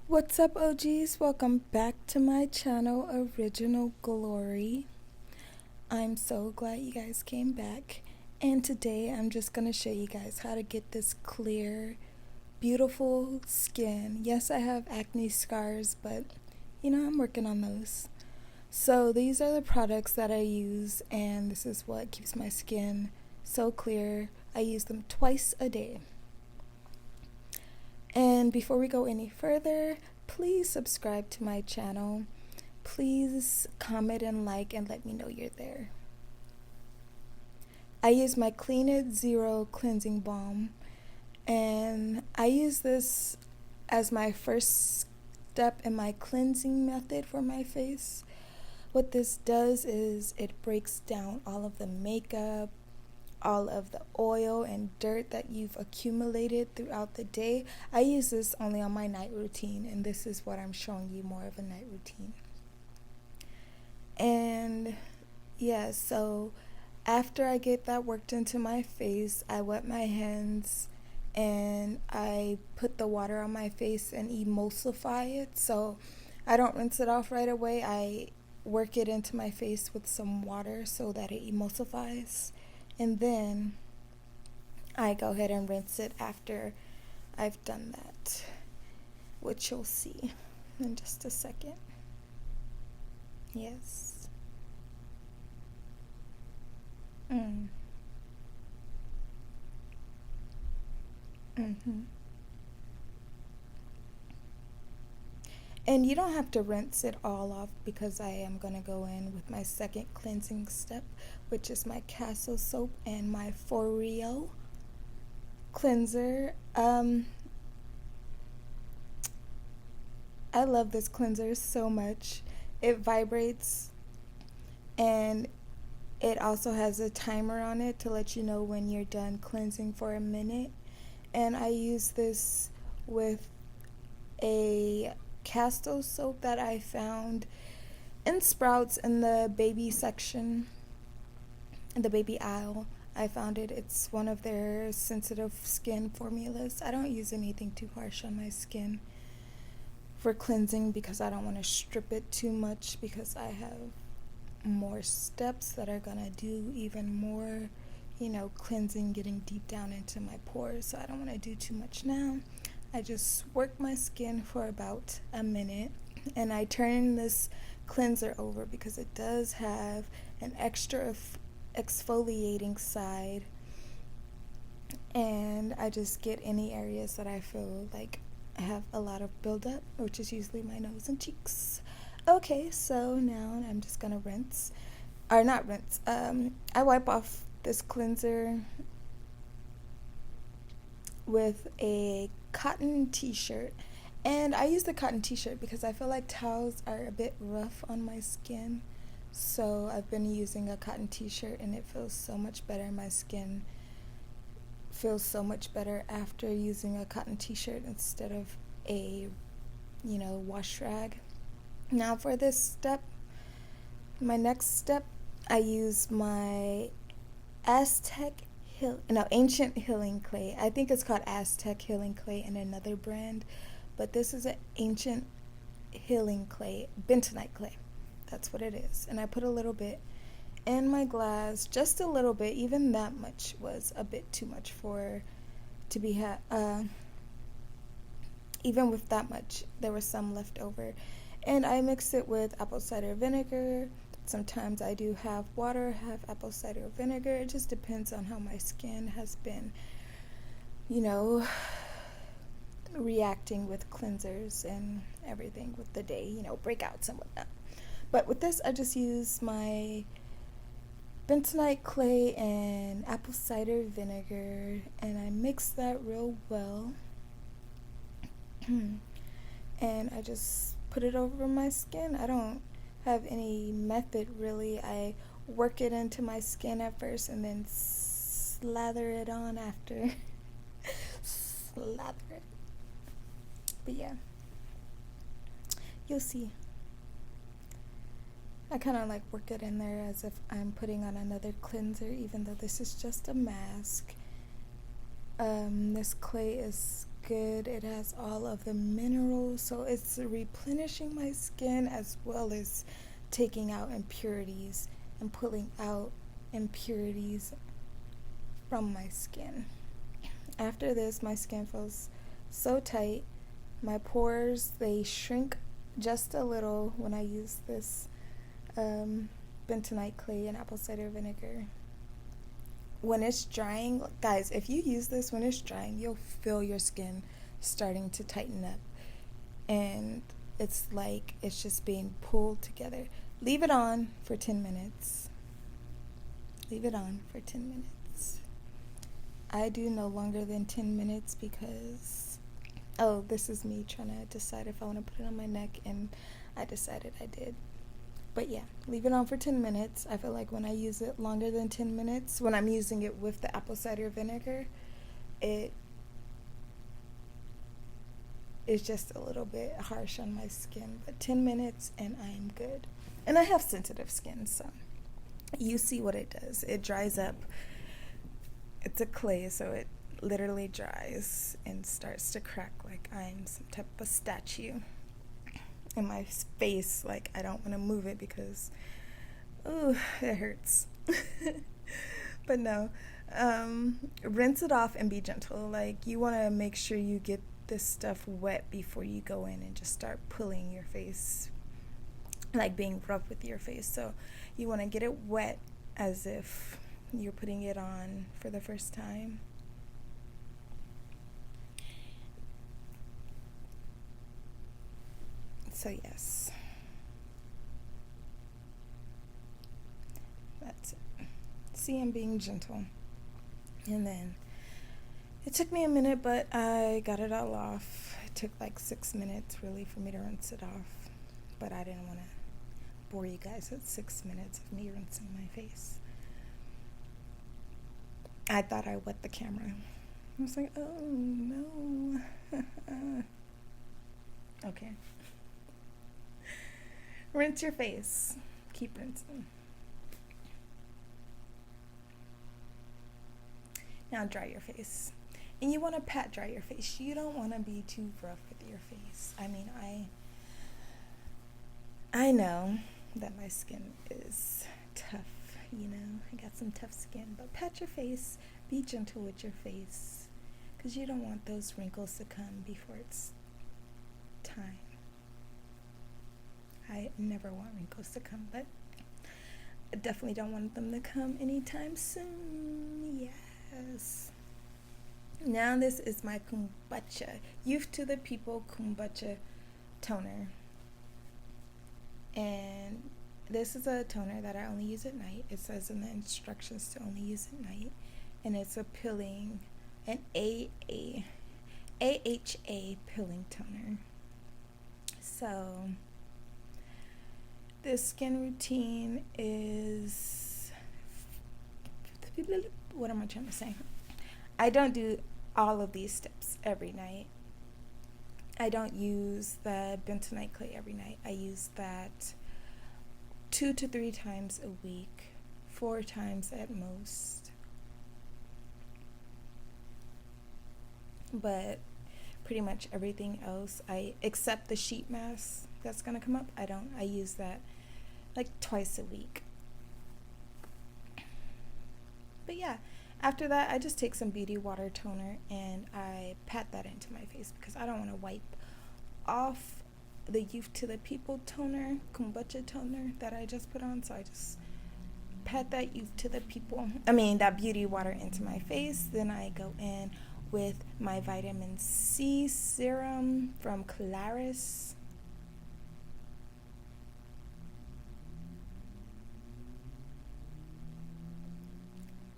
What's up, OGs? Welcome back to my channel, Original Glory. I'm so glad you guys came back, and today I'm just going to show you guys how to get this clear, beautiful skin. Yes, I have acne scars, but I'm working on those. So these are the products that I use, and this is what keeps my skin so clear. I use them twice a day. And before we go any further, please subscribe to my channel. Please comment and like and let me know you're there. I use my Clean It Zero Cleansing Balm, and I use this as my first step in my cleansing method for my face. What this does is it breaks down all of the makeup, all of the oil and dirt that you've accumulated throughout the day. I use this only on my night routine, and this is what I'm showing you, more of a night routine. And yeah, so after I get that worked into my face, I wet my hands and I put the water on my face and emulsify it. So I don't rinse it off right away. I work it into my face with some water so that it emulsifies. And then I go ahead and rinse it after I've done that, which you'll see in just a second. Yes. And you don't have to rinse it all off, because I am going to go in with my second cleansing step, which is my Castle soap and my For Real cleanser. I love this cleanser so much. It vibrates, and it also has a timer on it to let you know when you're done cleansing for a minute. And I use this with a Castle soap that I found in Sprouts in the baby section, in the baby aisle. I found it. It's one of their sensitive skin formulas. I don't use anything too harsh on my skin for cleansing because I don't want to strip it too much, because I have more steps that are gonna do even more, cleansing, getting deep down into my pores. So I don't want to do too much now. I just work my skin for about a minute, and I turn this cleanser over because it does have an extra exfoliating side, and I just get any areas that I feel like I have a lot of buildup, which is usually my nose and cheeks. Okay, so now I'm just gonna rinse, or not rinse, I wipe off this cleanser with a cotton t-shirt. And I use the cotton t-shirt because I feel like towels are a bit rough on my skin. So I've been using a cotton t-shirt, and it feels so much better. My skin feels so much better after using a cotton t-shirt instead of a, wash rag. Now for this step, my next step, I use my Ancient Healing Clay. I think it's called Aztec Healing Clay in another brand, but this is an Ancient Healing Clay, Bentonite Clay. That's what it is. And I put a little bit in my glass, just a little bit. Even that much was a bit too much even with that much, there was some left over. And I mix it with apple cider vinegar. Sometimes I do have water, have apple cider vinegar. It just depends on how my skin has been, reacting with cleansers and everything with the day, breakouts and whatnot. But with this, I just use my Bentonite Clay and apple cider vinegar, and I mix that real well. And I just put it over my skin. I don't have any method really. I work it into my skin at first and then slather it on after. Slather it. But yeah, you'll see. I kind of work it in there as if I'm putting on another cleanser, even though this is just a mask. This clay is good. It has all of the minerals, so it's replenishing my skin as well as taking out impurities and pulling out impurities from my skin. After this, my skin feels so tight. My pores, they shrink just a little when I use this Bentonite Clay and apple cider vinegar. When it's drying, guys, if you use this when it's drying, you'll feel your skin starting to tighten up. And it's like it's just being pulled together. Leave it on for 10 minutes. Leave it on for 10 minutes. I do no longer than 10 minutes because, this is me trying to decide if I want to put it on my neck, and I decided I did. But yeah, leave it on for 10 minutes. I feel like when I use it longer than 10 minutes, when I'm using it with the apple cider vinegar, it is just a little bit harsh on my skin. But 10 minutes and I'm good. And I have sensitive skin, so you see what it does. It dries up. It's a clay, so it literally dries and starts to crack like I'm some type of statue. In my face, like I don't want to move it because it hurts. But no, rinse it off and be gentle. Like, you want to make sure you get this stuff wet before you go in and just start pulling your face, like being rough with your face. So you want to get it wet as if you're putting it on for the first time. So yes, that's it. See, I'm being gentle. And then it took me a minute, but I got it all off. It took like 6 minutes really for me to rinse it off, but I didn't want to bore you guys with 6 minutes of me rinsing my face. I thought I wet the camera. I was like, oh no. Okay. Rinse your face. Keep rinsing. Now dry your face. And you want to pat dry your face. You don't want to be too rough with your face. I mean, I know that my skin is tough, you know. I got some tough skin. But pat your face. Be gentle with your face. Because you don't want those wrinkles to come before it's time. I never want wrinkles to come, but I definitely don't want them to come anytime soon. Yes. Now this is my kombucha, Youth to the People kombucha toner. And this is a toner that I only use at night. It says in the instructions to only use at night. And it's a peeling, an AHA peeling toner. So this skin routine is, what am I trying to say? I don't do all of these steps every night. I don't use the Bentonite Clay every night. I use that 2 to 3 times a week, 4 times at most. But pretty much everything else, except the sheet mask that's gonna come up, I use that like twice a week. But yeah, after that, I just take some beauty water toner and I pat that into my face because I don't want to wipe off the Youth to the People toner, kombucha toner that I just put on. So I just pat that that beauty water into my face. Then I go in with my vitamin C serum from Claris.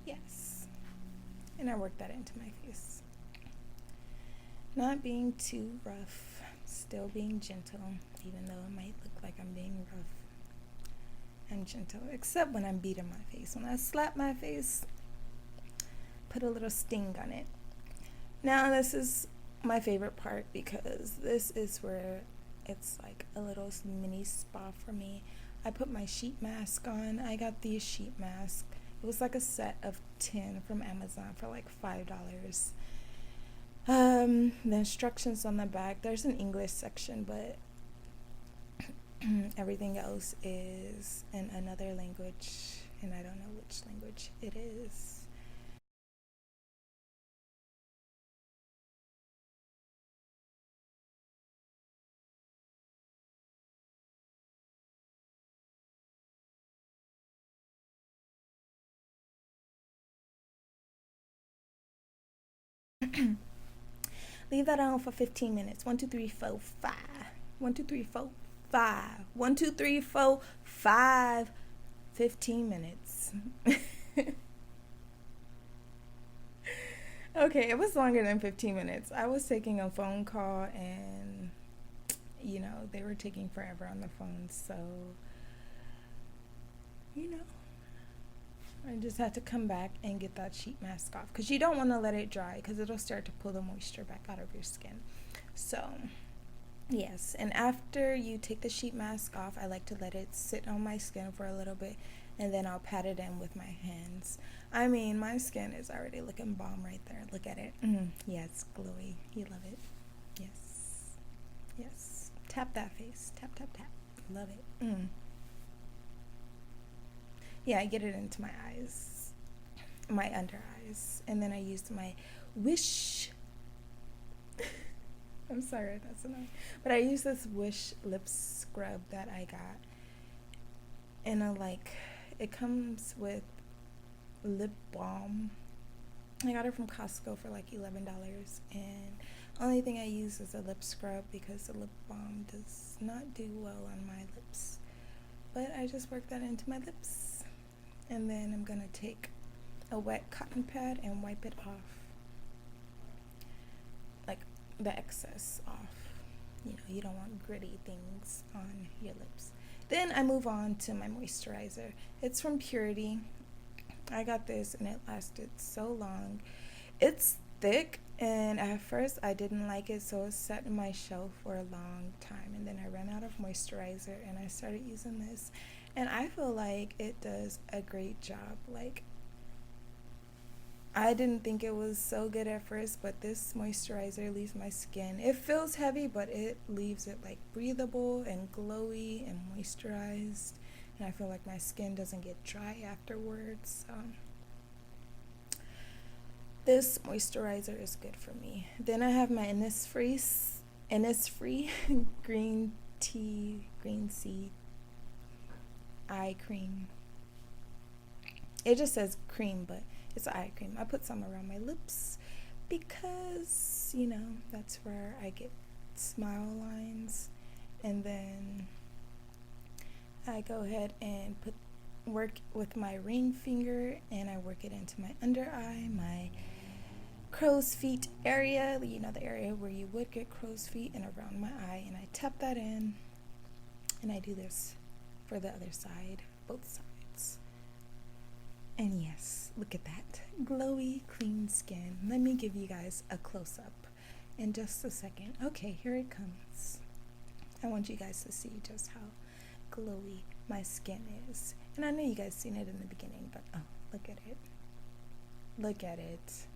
Yes. And I work that into my face. Not being too rough, still being gentle, even though it might look like I'm being rough. I'm gentle, except when I'm beating my face. When I slap my face, put a little sting on it. Now this is my favorite part because this is where it's like a little mini spa for me. I put my sheet mask on. I got these sheet masks. It was like a set of 10 from Amazon for like $5. The instructions on the back, there's an English section, but everything else is in another language, and I don't know which language it is. Leave that on for 15 minutes. 1, 2, 3, 4, 5. 1, 2, 3, 4, 5. 1, 2, 3, 4, 5. 15 minutes. Okay, it was longer than 15 minutes. I was taking a phone call and, you know, they were taking forever on the phone. So, you know, I just had to come back and get that sheet mask off, because you don't want to let it dry, because it'll start to pull the moisture back out of your skin. So, yes, and after you take the sheet mask off, I like to let it sit on my skin for a little bit, and then I'll pat it in with my hands. I mean, my skin is already looking bomb right there. Look at it. Yeah, it's glowy. You love it. Yes. Yes. Tap that face. Tap, tap, tap. Love it. Yeah, I get it into my eyes, my under eyes, and then I use my Whish. I'm sorry, that's annoying. But I use this Whish Lip Scrub that I got. And it comes with lip balm. I got it from Costco for like $11. And only thing I use is a lip scrub, because the lip balm does not do well on my lips. But I just work that into my lips. And then I'm going to take a wet cotton pad and wipe it off. Like the excess off. You know, you don't want gritty things on your lips. Then I move on to my moisturizer. It's from Purity. I got this and it lasted so long. It's thick, and at first I didn't like it, so it sat in my shelf for a long time. And then I ran out of moisturizer and I started using this. And I feel like it does a great job. Like, I didn't think it was so good at first, but this moisturizer leaves my skin, it feels heavy, but it leaves it like breathable and glowy and moisturized. And I feel like my skin doesn't get dry afterwards. So this moisturizer is good for me. Then I have my Innisfree green seed eye cream. It just says cream, but it's eye cream. I put some around my lips because, you know, that's where I get smile lines. And then I go ahead and work with my ring finger, and I work it into my under eye, my crow's feet area, you know, the area where you would get crow's feet, and around my eye, and I tap that in, and I do this for the other side, both sides. And yes, look at that glowy, clean skin. Let me give you guys a close-up in just a second. Okay, here it comes. I want you guys to see just how glowy my skin is. And I know you guys seen it in the beginning, but oh, look at it. Look at it.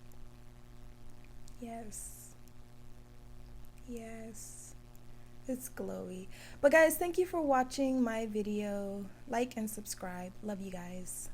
Yes. Yes. It's glowy. But guys, thank you for watching my video. Like and subscribe. Love you guys.